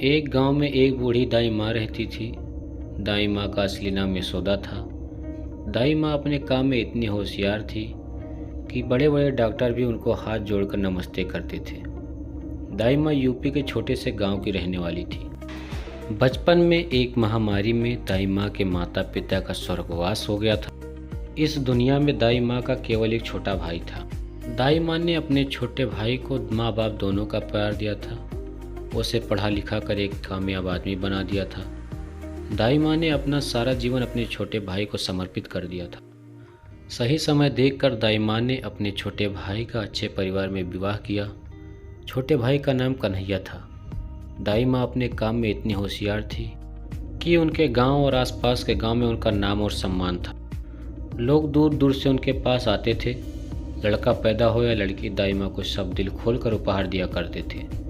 एक गांव में एक बूढ़ी दाई माँ रहती थी। दाई माँ का असली नाम यशोदा था। दाई माँ अपने काम में इतनी होशियार थी कि बड़े बड़े डॉक्टर भी उनको हाथ जोड़कर नमस्ते करते थे। दाई माँ यूपी के छोटे से गांव की रहने वाली थी। बचपन में एक महामारी में दाई माँ के माता पिता का स्वर्गवास हो गया था। इस दुनिया में दाई माँ का केवल एक छोटा भाई था। दाई माँ ने अपने छोटे भाई को माँ बाप दोनों का प्यार दिया था। उसे पढ़ा लिखा कर एक कामयाब आदमी बना दिया था। दाई माँ ने अपना सारा जीवन अपने छोटे भाई को समर्पित कर दिया था। सही समय देखकर दाई माँ ने अपने छोटे भाई का अच्छे परिवार में विवाह किया। छोटे भाई का नाम कन्हैया था। दाई माँ अपने काम में इतनी होशियार थी कि उनके गांव और आसपास के गांव में उनका नाम और सम्मान था। लोग दूर दूर से उनके पास आते थे। लड़का पैदा हो या लड़की, दाई माँ को सब दिल खोल कर उपहार दिया करते थे।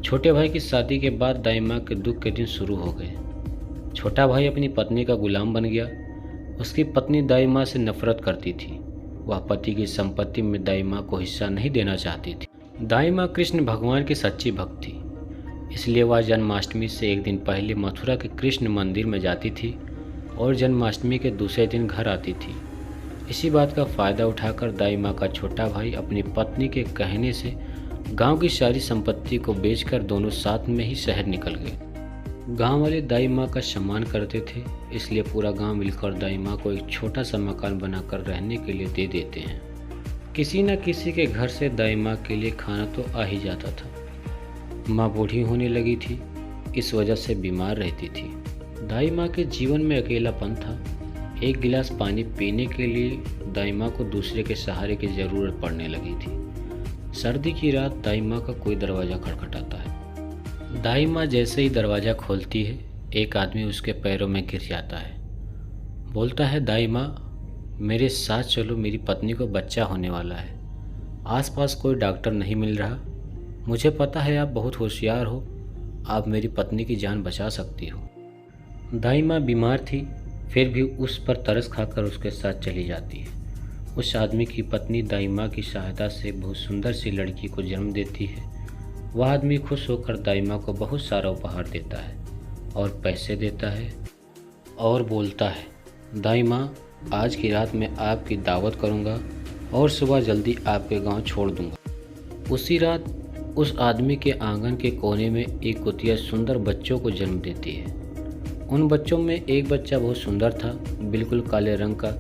छोटे भाई की शादी के बाद दाई माँ के दुख के दिन शुरू हो गए। छोटा भाई अपनी पत्नी का गुलाम बन गया। उसकी पत्नी दाई माँ से नफरत करती थी। वह पति की संपत्ति में दाई माँ को हिस्सा नहीं देना चाहती थी। दाई माँ कृष्ण भगवान की सच्ची भक्त थी, इसलिए वह जन्माष्टमी से एक दिन पहले मथुरा के कृष्ण मंदिर में जाती थी और जन्माष्टमी के दूसरे दिन घर आती थी। इसी बात का फ़ायदा उठाकर दाई माँ का छोटा भाई अपनी पत्नी के कहने से गांव की सारी संपत्ति को बेचकर दोनों साथ में ही शहर निकल गए। गांव वाले दाई माँ का सम्मान करते थे, इसलिए पूरा गांव मिलकर दाई माँ को एक छोटा सा मकान बनाकर रहने के लिए दे देते हैं। किसी न किसी के घर से दाई माँ के लिए खाना तो आ ही जाता था। माँ बूढ़ी होने लगी थी, इस वजह से बीमार रहती थी। दाई माँ के जीवन में अकेलापन था। एक गिलास पानी पीने के लिए दाई माँ को दूसरे के सहारे की ज़रूरत पड़ने लगी थी। सर्दी की रात दाई माँ का कोई दरवाज़ा खटखटाता है। दाई माँ जैसे ही दरवाज़ा खोलती है, एक आदमी उसके पैरों में गिर जाता है। बोलता है, दाई माँ मेरे साथ चलो, मेरी पत्नी को बच्चा होने वाला है। आसपास कोई डॉक्टर नहीं मिल रहा। मुझे पता है आप बहुत होशियार हो, आप मेरी पत्नी की जान बचा सकती हो। दाई माँ बीमार थी, फिर भी उस पर तरस खाकर उसके साथ चली जाती है। उस आदमी की पत्नी दाई माँ की सहायता से बहुत सुंदर सी लड़की को जन्म देती है। वह आदमी खुश होकर दाई माँ को बहुत सारा उपहार देता है और पैसे देता है और बोलता है, दाई माँ आज की रात मैं आपकी दावत करूँगा और सुबह जल्दी आपके गांव छोड़ दूँगा। उसी रात उस आदमी के आंगन के कोने में एक कुतिया सुंदर बच्चों को जन्म देती है। उन बच्चों में एक बच्चा बहुत सुंदर था, बिल्कुल काले रंग का।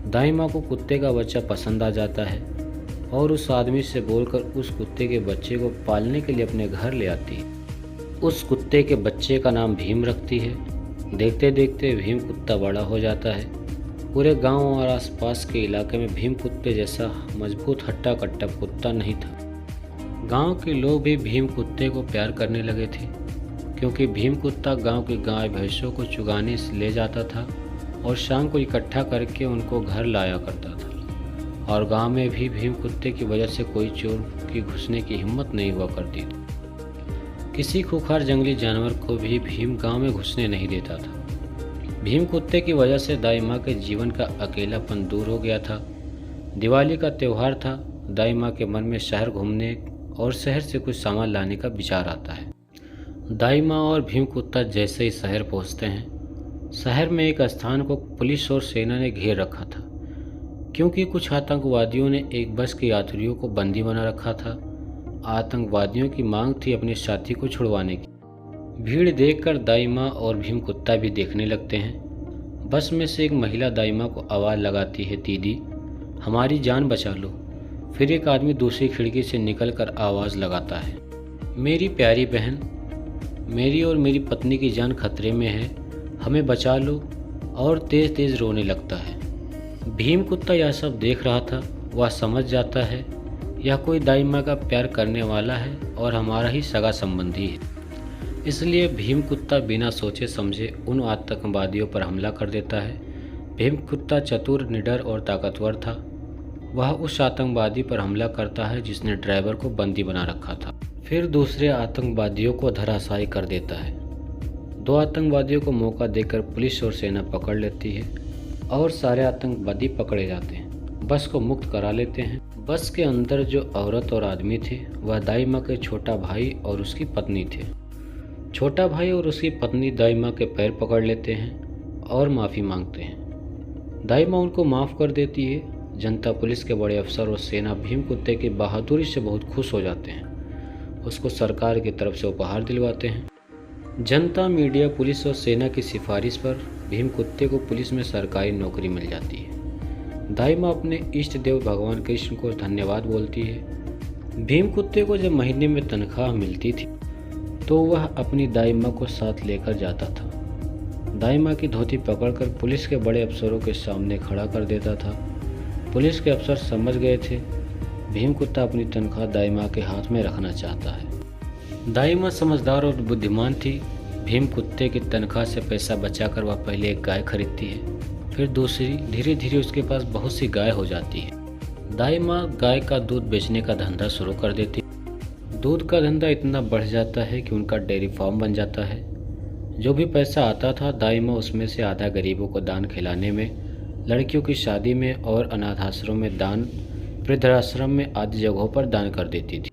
दाई माँ को कुत्ते का बच्चा पसंद आ जाता है और उस आदमी से बोलकर उस कुत्ते के बच्चे को पालने के लिए अपने घर ले आती है। उस कुत्ते के बच्चे का नाम भीम रखती है। देखते देखते भीम कुत्ता बड़ा हो जाता है। पूरे गांव और आसपास के इलाके में भीम कुत्ते जैसा मजबूत हट्टा कट्टा कुत्ता नहीं था। गांव के लोग भी भीम कुत्ते को प्यार करने लगे थे, क्योंकि भीम कुत्ता गांव के गाय भैंसों को चुगाने से ले जाता था और शाम को इकट्ठा करके उनको घर लाया करता था। और गांव में भी भीम कुत्ते की वजह से कोई चोर की घुसने की हिम्मत नहीं हुआ करती थी। किसी खूंखार जंगली जानवर को भी भीम गांव में घुसने नहीं देता था। भीम कुत्ते की वजह से दाई माँ के जीवन का अकेलापन दूर हो गया था। दिवाली का त्यौहार था। दाई माँ के मन में शहर घूमने और शहर से कुछ सामान लाने का विचार आता है। दाई माँ और भीम कुत्ता जैसे ही शहर पहुँचते हैं, शहर में एक स्थान को पुलिस और सेना ने घेर रखा था, क्योंकि कुछ आतंकवादियों ने एक बस के यात्रियों को बंदी बना रखा था। आतंकवादियों की मांग थी अपने साथी को छुड़वाने की। भीड़ देखकर दाई माँ और भीम कुत्ता भी देखने लगते हैं। बस में से एक महिला दाई माँ को आवाज़ लगाती है, दीदी हमारी जान बचा लो। फिर एक आदमी दूसरी खिड़की से निकलकर आवाज़ लगाता है, मेरी प्यारी बहन, मेरी और मेरी पत्नी की जान खतरे में है, हमें बचा लो। और तेज़ तेज़ रोने लगता है। भीम कुत्ता यह सब देख रहा था। वह समझ जाता है यह कोई दाई माँ का प्यार करने वाला है और हमारा ही सगा संबंधी है। इसलिए भीम कुत्ता बिना सोचे समझे उन आतंकवादियों पर हमला कर देता है। भीम कुत्ता चतुर, निडर और ताकतवर था। वह उस आतंकवादी पर हमला करता है जिसने ड्राइवर को बंदी बना रखा था। फिर दूसरे आतंकवादियों को धराशायी कर देता है। दो आतंकवादियों को मौका देकर पुलिस और सेना पकड़ लेती है और सारे आतंकवादी पकड़े जाते हैं। बस को मुक्त करा लेते हैं। बस के अंदर जो औरत और आदमी थे वह दाई माँ के छोटा भाई और उसकी पत्नी थे। छोटा भाई और उसकी पत्नी दाई माँ के पैर पकड़ लेते हैं और माफ़ी मांगते हैं। दाई माँ उनको माफ़ कर देती है। जनता, पुलिस के बड़े अफसर और सेना भीम कुत्ते की बहादुरी से बहुत खुश हो जाते हैं। उसको सरकार की तरफ से उपहार दिलवाते हैं। जनता, मीडिया, पुलिस और सेना की सिफारिश पर भीम कुत्ते को पुलिस में सरकारी नौकरी मिल जाती है। दाई माँ अपने इष्ट देव भगवान कृष्ण को धन्यवाद बोलती है। भीम कुत्ते को जब महीने में तनख्वाह मिलती थी तो वह अपनी दाई माँ को साथ लेकर जाता था। दाई माँ की धोती पकड़कर पुलिस के बड़े अफसरों के सामने खड़ा कर देता था। पुलिस के अफसर समझ गए थे भीम कुत्ता अपनी तनख्वाह दाई माँ के हाथ में रखना चाहता है। दाई माँ समझदार और बुद्धिमान थी। भीम कुत्ते की तनख्वाह से पैसा बचाकर वह पहले एक गाय खरीदती है, फिर दूसरी। धीरे धीरे उसके पास बहुत सी गाय हो जाती है। दाई माँ गाय का दूध बेचने का धंधा शुरू कर देती। दूध का धंधा इतना बढ़ जाता है कि उनका डेयरी फार्म बन जाता है। जो भी पैसा आता था दाई माँ उसमें से आधा गरीबों को दान खिलाने में, लड़कियों की शादी में और अनाथ आश्रम में दान, वृद्धाश्रम में आदि जगहों पर दान कर देती थी।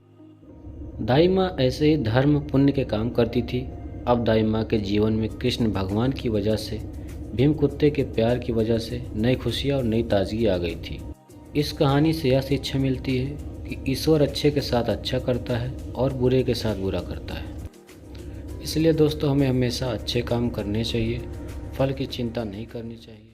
दाई माँ ऐसे ही धर्म पुण्य के काम करती थी। अब दाई माँ के जीवन में कृष्ण भगवान की वजह से, भीम कुत्ते के प्यार की वजह से नई खुशियाँ और नई ताजगी आ गई थी। इस कहानी से यह शिक्षा मिलती है कि ईश्वर अच्छे के साथ अच्छा करता है और बुरे के साथ बुरा करता है। इसलिए दोस्तों, हमें हमेशा अच्छे काम करने चाहिए, फल की चिंता नहीं करनी चाहिए।